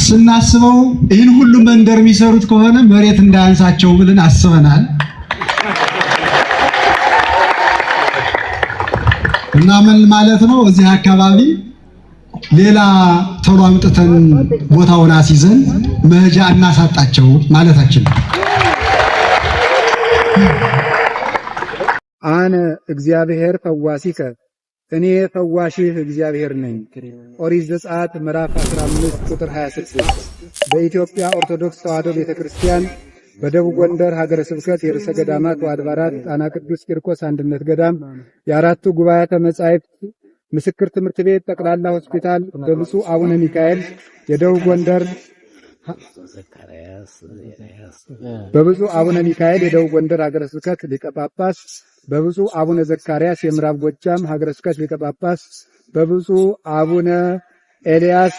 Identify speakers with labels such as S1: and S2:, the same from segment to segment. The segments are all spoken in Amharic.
S1: ስናስበው ይህን ሁሉ መንደር የሚሰሩት ከሆነ መሬት እንዳያንሳቸው ብለን አስበናል እና ምን ማለት ነው እዚህ አካባቢ ሌላ ቶሎ አምጥተን ቦታውን አስይዘን መሄጃ እናሳጣቸው ማለታችን ነው።
S2: አነ እግዚአብሔር ፈዋሲከ እኔ ፈዋሽህ እግዚአብሔር ነኝ። ኦሪት ዘጸአት ምዕራፍ 15 ቁጥር 26። በኢትዮጵያ ኦርቶዶክስ ተዋሕዶ ቤተክርስቲያን በደቡብ ጎንደር ሀገረ ስብከት የርዕሰ ገዳማት ወአድባራት ጣና ቅዱስ ቂርቆስ አንድነት ገዳም የአራቱ ጉባኤያተ መጻሕፍት ምስክር ትምህርት ቤት ጠቅላላ ሆስፒታል በብፁዕ አቡነ ሚካኤል የደቡብ ጎንደር ሀገረ ስብከት ሊቀ ጳጳስ፣ በብፁዕ አቡነ ዘካርያስ የምዕራብ ጎጃም ሀገረ ስብከት ሊቀ ጳጳስ፣ በብፁዕ አቡነ ኤልያስ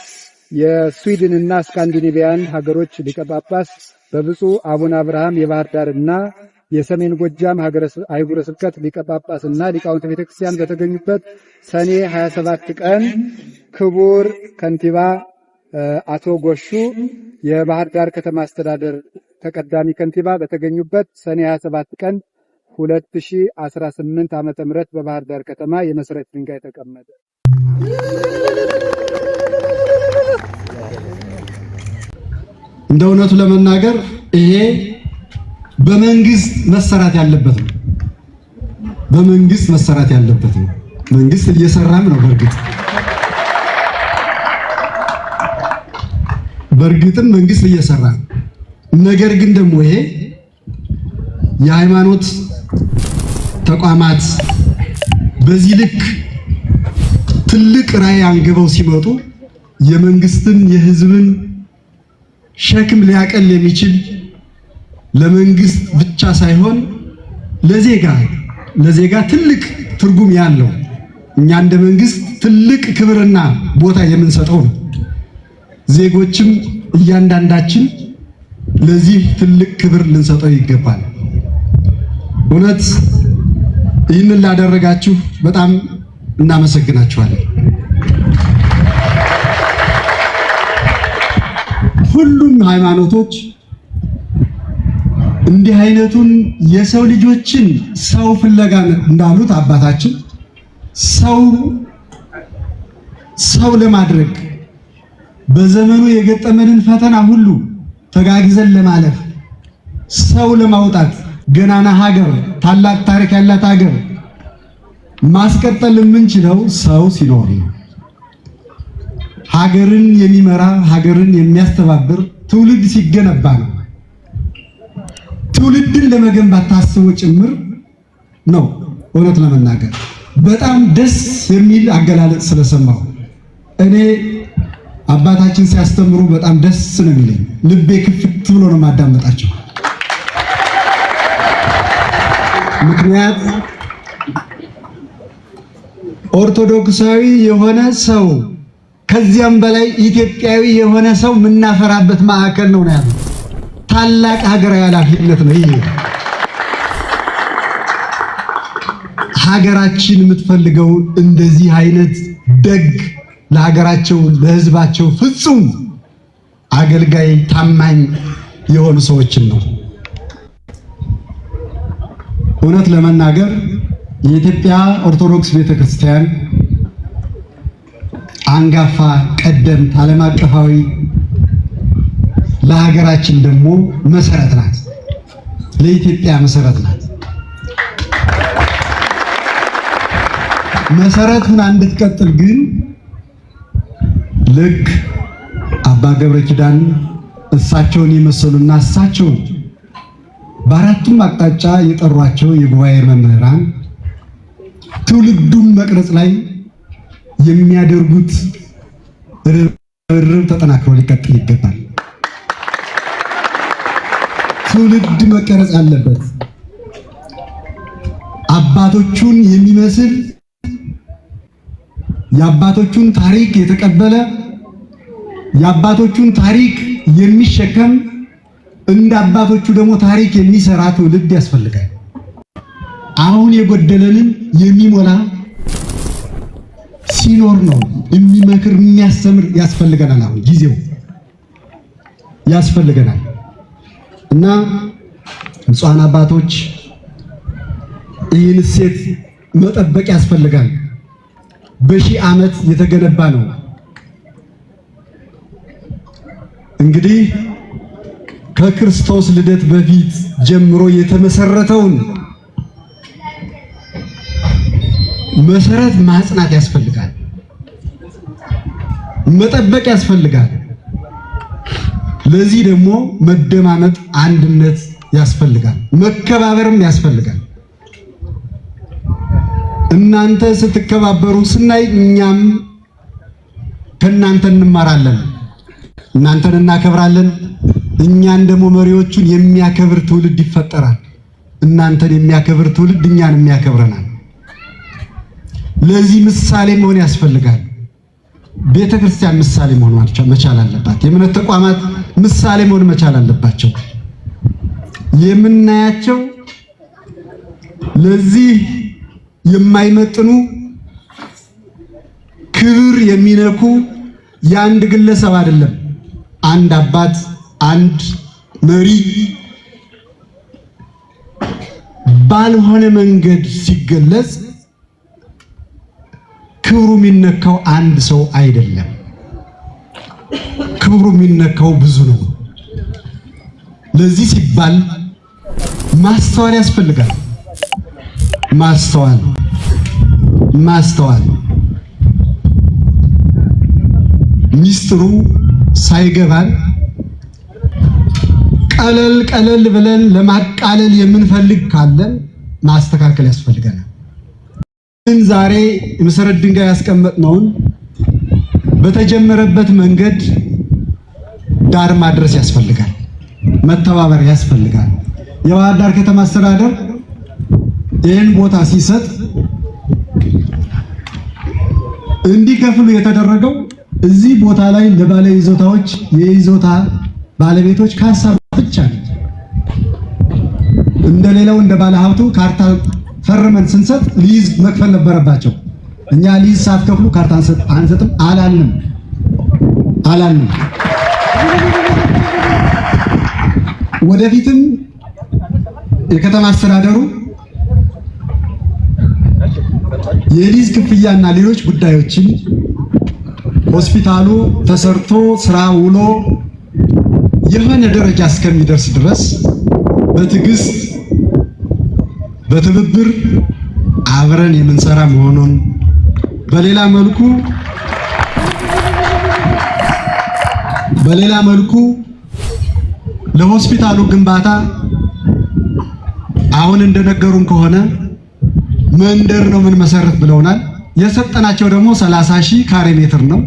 S2: የስዊድንና ስካንዲኔቪያን ሀገሮች ሊቀ ጳጳስ፣ በብፁዕ አቡነ አብርሃም የባህር ዳርና የሰሜን ጎጃም አህጉረ ስብከት ሊቀ ጳጳስና ሊቃውንተ ቤተክርስቲያን በተገኙበት ሰኔ 27 ቀን ክቡር ከንቲባ አቶ ጎሹ የባህር ዳር ከተማ አስተዳደር ተቀዳሚ ከንቲባ በተገኙበት ሰኔ 27 ቀን 2018 ዓመተ ምህረት በባህር ዳር ከተማ የመሰረት ድንጋይ ተቀመጠ።
S1: እንደ እውነቱ ለመናገር ይሄ በመንግስት መሰራት ያለበት ነው። በመንግስት መሰራት ያለበት ነው። መንግስት እየሰራም ነው። በእርግጥም መንግስት እየሰራ ነው። ነገር ግን ደግሞ ይሄ የሃይማኖት ተቋማት በዚህ ልክ ትልቅ ራዕይ አንግበው ሲመጡ የመንግስትን የህዝብን ሸክም ሊያቀል የሚችል ለመንግስት ብቻ ሳይሆን ለዜጋ ትልቅ ትርጉም ያለው እኛ እንደ መንግስት ትልቅ ክብርና ቦታ የምንሰጠው ነው። ዜጎችም እያንዳንዳችን ለዚህ ትልቅ ክብር ልንሰጠው ይገባል። እውነት ይህንን ላደረጋችሁ በጣም እናመሰግናችኋለን። ሁሉም ሃይማኖቶች እንዲህ አይነቱን የሰው ልጆችን ሰው ፍለጋ እንዳሉት አባታችን ሰው ለማድረግ በዘመኑ የገጠመንን ፈተና ሁሉ ተጋግዘን ለማለፍ ሰው ለማውጣት ገናና ሀገር ታላቅ ታሪክ ያላት ሀገር ማስቀጠል የምንችለው ሰው ሲኖር ነው። ሀገርን የሚመራ ሀገርን የሚያስተባብር ትውልድ ሲገነባ ነው። ትውልድን ለመገንባት ታስቦ ጭምር ነው። እውነት ለመናገር በጣም ደስ የሚል አገላለጽ ስለሰማሁ እኔ አባታችን ሲያስተምሩ በጣም ደስ ነው የሚለኝ። ልቤ ክፍት ብሎ ነው ማዳመጣቸው። ምክንያት ኦርቶዶክሳዊ የሆነ ሰው ከዚያም በላይ ኢትዮጵያዊ የሆነ ሰው የምናፈራበት ማዕከል ነው ያለው። ታላቅ ሀገራዊ ኃላፊነት ነው ይሄ። ሀገራችን የምትፈልገው እንደዚህ አይነት ደግ ለሀገራቸው ለሕዝባቸው ፍጹም አገልጋይ ታማኝ የሆኑ ሰዎችን ነው። እውነት ለመናገር የኢትዮጵያ ኦርቶዶክስ ቤተክርስቲያን አንጋፋ ቀደምት ዓለም አቀፋዊ ለሀገራችን ደግሞ መሰረት ናት። ለኢትዮጵያ መሰረት ናት። መሰረቱን እንድትቀጥል ግን ልክ አባ ገብረ ኪዳን እሳቸውን የመሰሉና እሳቸውን በአራቱም አቅጣጫ የጠሯቸው የጉባኤ መምህራን ትውልዱን መቅረጽ ላይ የሚያደርጉት ርብርብ ተጠናክሮ ሊቀጥል ይገባል። ትውልድ መቀረጽ አለበት። አባቶቹን የሚመስል የአባቶቹን ታሪክ የተቀበለ የአባቶቹን ታሪክ የሚሸከም እንደ አባቶቹ ደግሞ ታሪክ የሚሰራ ትውልድ ያስፈልጋል። አሁን የጎደለንን የሚሞላ ሲኖር ነው የሚመክር የሚያስተምር ያስፈልገናል። አሁን ጊዜው ያስፈልገናል እና ብፁዓን አባቶች ይህን እሴት መጠበቅ ያስፈልጋል። በሺህ ዓመት የተገነባ ነው። እንግዲህ ከክርስቶስ ልደት በፊት ጀምሮ የተመሰረተውን መሰረት ማጽናት ያስፈልጋል፣ መጠበቅ ያስፈልጋል። ለዚህ ደግሞ መደማመጥ፣ አንድነት ያስፈልጋል፣ መከባበርም ያስፈልጋል። እናንተ ስትከባበሩ ስናይ እኛም ከእናንተ እንማራለን፣ እናንተን እናከብራለን። እኛን ደግሞ መሪዎቹን የሚያከብር ትውልድ ይፈጠራል። እናንተን የሚያከብር ትውልድ እኛን ያከብረናል። ለዚህ ምሳሌ መሆን ያስፈልጋል። ቤተ ክርስቲያን ምሳሌ መሆን መቻል አለባት። የእምነት ተቋማት ምሳሌ መሆን መቻል አለባቸው። የምናያቸው ለዚህ የማይመጥኑ ክብር የሚነኩ የአንድ ግለሰብ አይደለም። አንድ አባት፣ አንድ መሪ ባልሆነ መንገድ ሲገለጽ ክብሩ የሚነካው አንድ ሰው አይደለም። ክብሩ የሚነካው ብዙ ነው። ለዚህ ሲባል ማስተዋል ያስፈልጋል። ማስተዋል ሚስጥሩ ሳይገባን ቀለል ብለን ለማቃለል የምንፈልግ ካለን ማስተካከል ያስፈልገናል። ግን ዛሬ የመሰረት ድንጋይ ያስቀመጥነውን በተጀመረበት መንገድ ዳር ማድረስ ያስፈልጋል። መተባበር ያስፈልጋል። የባህር ዳር ከተማ አስተዳደር ይህን ቦታ ሲሰጥ እንዲከፍሉ የተደረገው እዚህ ቦታ ላይ ለባለ ይዞታዎች የይዞታ ባለቤቶች ካሳ ብቻ ነው። እንደሌላው እንደ ባለ ሀብቱ ካርታ ፈርመን ስንሰጥ ሊዝ መክፈል ነበረባቸው። እኛ ሊዝ ሳትከፍሉ ካርታ አንሰጥም አላልንም። ወደፊትም የከተማ አስተዳደሩ የሊዝ ክፍያና ሌሎች ጉዳዮችን ሆስፒታሉ ተሰርቶ ስራ ውሎ የሆነ ደረጃ እስከሚደርስ ድረስ በትዕግስት በትብብር አብረን የምንሰራ መሆኑን በሌላ መልኩ ለሆስፒታሉ ግንባታ አሁን እንደነገሩን ከሆነ መንደር ነው ምን መሰረት ብለውናል። የሰጠናቸው ደግሞ 30,000 ካሬ ሜትር ነው።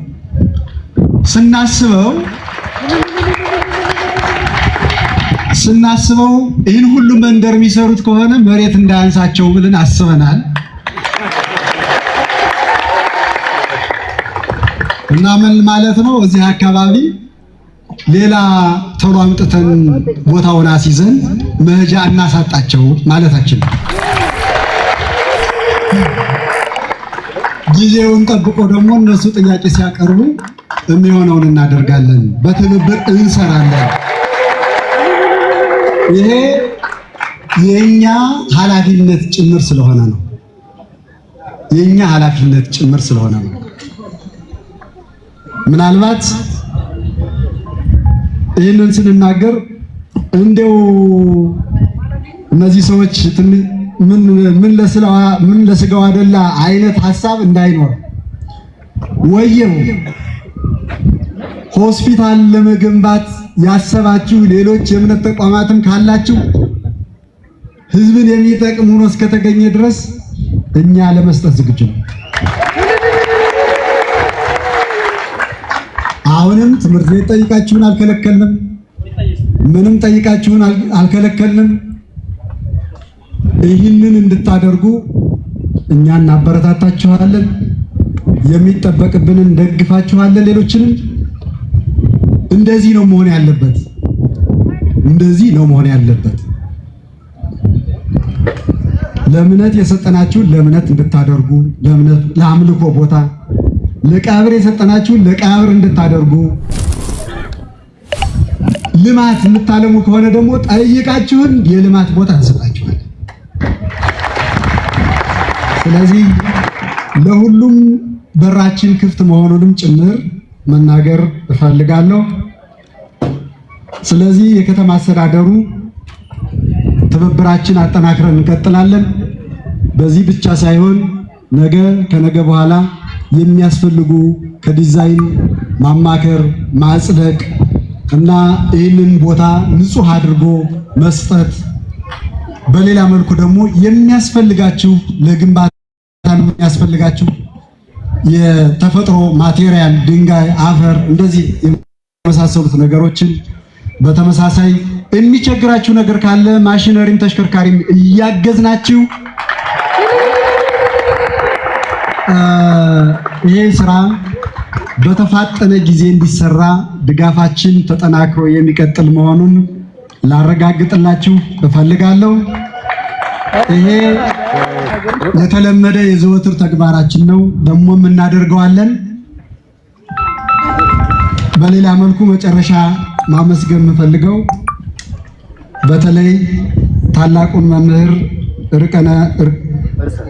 S1: ስናስበው ይህን ሁሉ መንደር የሚሰሩት ከሆነ መሬት እንዳያንሳቸው ብለን አስበናል እና ምን ማለት ነው እዚህ አካባቢ ሌላ ቶሎ አምጥተን ቦታውን አስይዘን መሄጃ እናሳጣቸው ማለታችን ነው። ጊዜውን ጠብቆ ደግሞ እነሱ ጥያቄ ሲያቀርቡ የሚሆነውን እናደርጋለን፣ በትብብር እንሰራለን። ይሄ የኛ ኃላፊነት ጭምር ስለሆነ ነው። ምናልባት ይህንን ስንናገር እንደው እነዚህ ሰዎች ምን ለስጋው አይደላ አይነት ሐሳብ እንዳይኖር ወየው ሆስፒታል ለመገንባት ያሰባችሁ ሌሎች የእምነት ተቋማትም ካላችሁ ህዝብን የሚጠቅም ሆኖ እስከተገኘ ድረስ እኛ ለመስጠት ዝግጁ ነው። አሁንም ትምህርት ቤት ጠይቃችሁን አልከለከልንም። ምንም ጠይቃችሁን አልከለከልንም። ይህንን እንድታደርጉ እኛ እናበረታታችኋለን። የሚጠበቅብንን ደግፋችኋለን። ሌሎችንም እንደዚህ ነው መሆን ያለበት። ለእምነት የሰጠናችሁን ለእምነት እንድታደርጉ፣ ለአምልኮ ቦታ ለቀብር የሰጠናችሁን ለቀብር እንድታደርጉ፣ ልማት የምታለሙ ከሆነ ደግሞ ጠይቃችሁን የልማት ቦታ እንሰጣችኋለን። ስለዚህ ለሁሉም በራችን ክፍት መሆኑንም ጭምር መናገር እፈልጋለሁ። ስለዚህ የከተማ አስተዳደሩ ትብብራችን አጠናክረን እንቀጥላለን። በዚህ ብቻ ሳይሆን ነገ ከነገ በኋላ የሚያስፈልጉ ከዲዛይን ማማከር፣ ማጽደቅ እና ይህንን ቦታ ንጹህ አድርጎ መስጠት፣ በሌላ መልኩ ደግሞ የሚያስፈልጋችሁ ለግንባታ የሚያስፈልጋችሁ የተፈጥሮ ማቴሪያል ድንጋይ፣ አፈር እንደዚህ የመሳሰሉት ነገሮችን በተመሳሳይ የሚቸግራችሁ ነገር ካለ ማሽነሪም ተሽከርካሪም እያገዝናችሁ ይሄ ስራ በተፋጠነ ጊዜ እንዲሰራ ድጋፋችን ተጠናክሮ የሚቀጥል መሆኑን ላረጋግጥላችሁ እፈልጋለሁ። ይሄ የተለመደ የዘወትር ተግባራችን ነው፣ ደግሞ እናደርገዋለን። በሌላ መልኩ መጨረሻ ማመስገን የምፈልገው በተለይ ታላቁን መምህር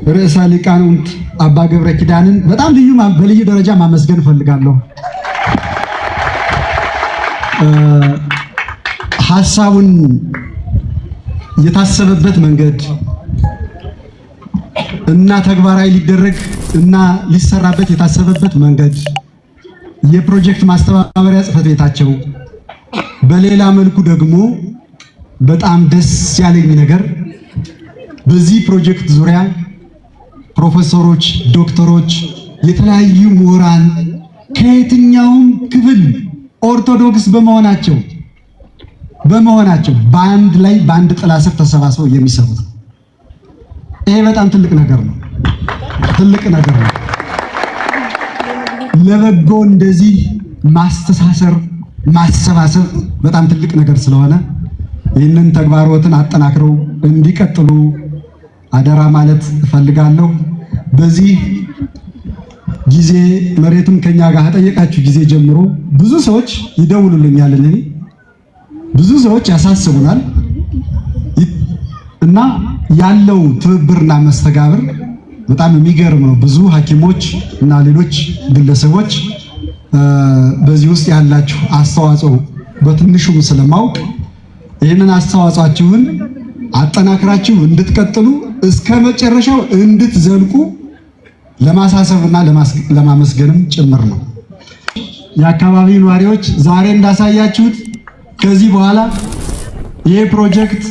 S1: ርዕሰ ሊቃውንት አባ ገብረ ኪዳንን በጣም በልዩ ደረጃ ማመስገን እፈልጋለሁ። ሐሳቡን የታሰበበት መንገድ እና ተግባራዊ ሊደረግ እና ሊሰራበት የታሰበበት መንገድ የፕሮጀክት ማስተባበሪያ ጽሕፈት ቤታቸው፣ በሌላ መልኩ ደግሞ በጣም ደስ ያለኝ ነገር በዚህ ፕሮጀክት ዙሪያ ፕሮፌሰሮች፣ ዶክተሮች፣ የተለያዩ ምሁራን ከየትኛውም ክፍል ኦርቶዶክስ በመሆናቸው በአንድ ላይ በአንድ ጥላ ስር ተሰባስበው የሚሰሩት ነው። ይሄ በጣም ትልቅ ነገር ነው። ለበጎ እንደዚህ ማስተሳሰር ማሰባሰብ በጣም ትልቅ ነገር ስለሆነ ይህንን ተግባሮትን አጠናክረው እንዲቀጥሉ አደራ ማለት እፈልጋለሁ። በዚህ ጊዜ መሬቱን ከኛ ጋር ከጠየቃችሁ ጊዜ ጀምሮ ብዙ ሰዎች ይደውሉልኛል፣ ብዙ ሰዎች ያሳስቡናል እና ያለው ትብብርና መስተጋብር በጣም የሚገርም ነው። ብዙ ሐኪሞች እና ሌሎች ግለሰቦች በዚህ ውስጥ ያላችሁ አስተዋጽኦ በትንሹም ስለማውቅ ይህንን አስተዋጽኦአችሁን አጠናክራችሁ እንድትቀጥሉ እስከ መጨረሻው እንድትዘልቁ ለማሳሰብና ለማመስገንም ጭምር ነው። የአካባቢው ነዋሪዎች ዛሬ እንዳሳያችሁት ከዚህ በኋላ ይሄ ፕሮጀክት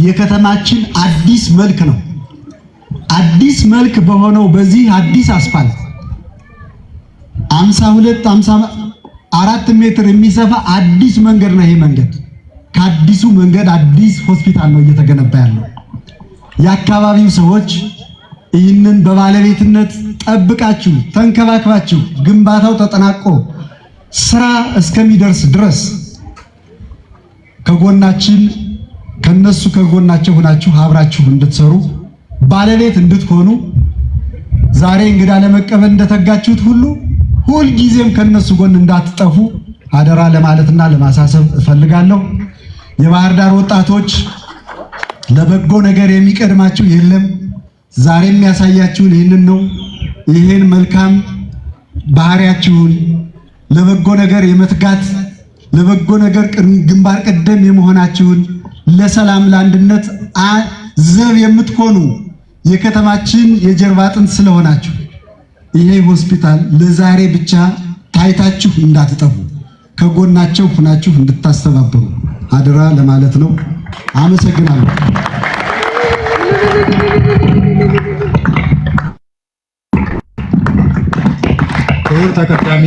S1: የከተማችን አዲስ መልክ ነው። አዲስ መልክ በሆነው በዚህ አዲስ አስፋልት 52-54 ሜትር የሚሰፋ አዲስ መንገድ ነው። ይሄ መንገድ ከአዲሱ መንገድ አዲስ ሆስፒታል ነው እየተገነባ ያለው። የአካባቢው ሰዎች ይህንን በባለቤትነት ጠብቃችሁ ተንከባክባችሁ ግንባታው ተጠናቆ ስራ እስከሚደርስ ድረስ ከጎናችን ከነሱ ከጎናቸው ሆናችሁ አብራችሁ እንድትሰሩ ባለቤት እንድትሆኑ ዛሬ እንግዳ ለመቀበል እንደተጋችሁት ሁሉ ሁልጊዜም ከነሱ ጎን እንዳትጠፉ አደራ ለማለትና ለማሳሰብ እፈልጋለሁ። የባህር ዳር ወጣቶች ለበጎ ነገር የሚቀድማችሁ የለም። ዛሬ የሚያሳያችሁን ይህንን ነው። ይህን መልካም ባህሪያችሁን ለበጎ ነገር የመትጋት ለበጎ ነገር ግንባር ቀደም የመሆናችሁን ለሰላም ለአንድነት ዘብ የምትሆኑ የከተማችን የጀርባ አጥንት ስለሆናችሁ ይሄ ሆስፒታል ለዛሬ ብቻ ታይታችሁ እንዳትጠፉ ከጎናቸው ሁናችሁ እንድታስተባበሩ አደራ ለማለት ነው። አመሰግናለሁ።
S3: ክቡር ተቀዳሚ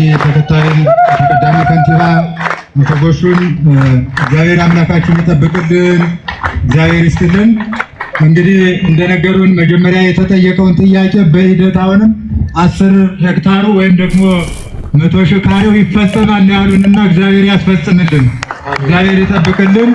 S3: ከንቲባ መተጎሹን እግዚአብሔር አምላካችን ይጠብቅልን፣ እግዚአብሔር ይስጥልን። እንግዲህ እንደነገሩን መጀመሪያ የተጠየቀውን ጥያቄ በሂደት አሁንም 10 ሄክታሩ ወይም ደግሞ 100 ሺህ ካሬው ይፈጸማል ያሉንና እግዚአብሔር ያስፈጽምልን፣ እግዚአብሔር ይጠብቅልን።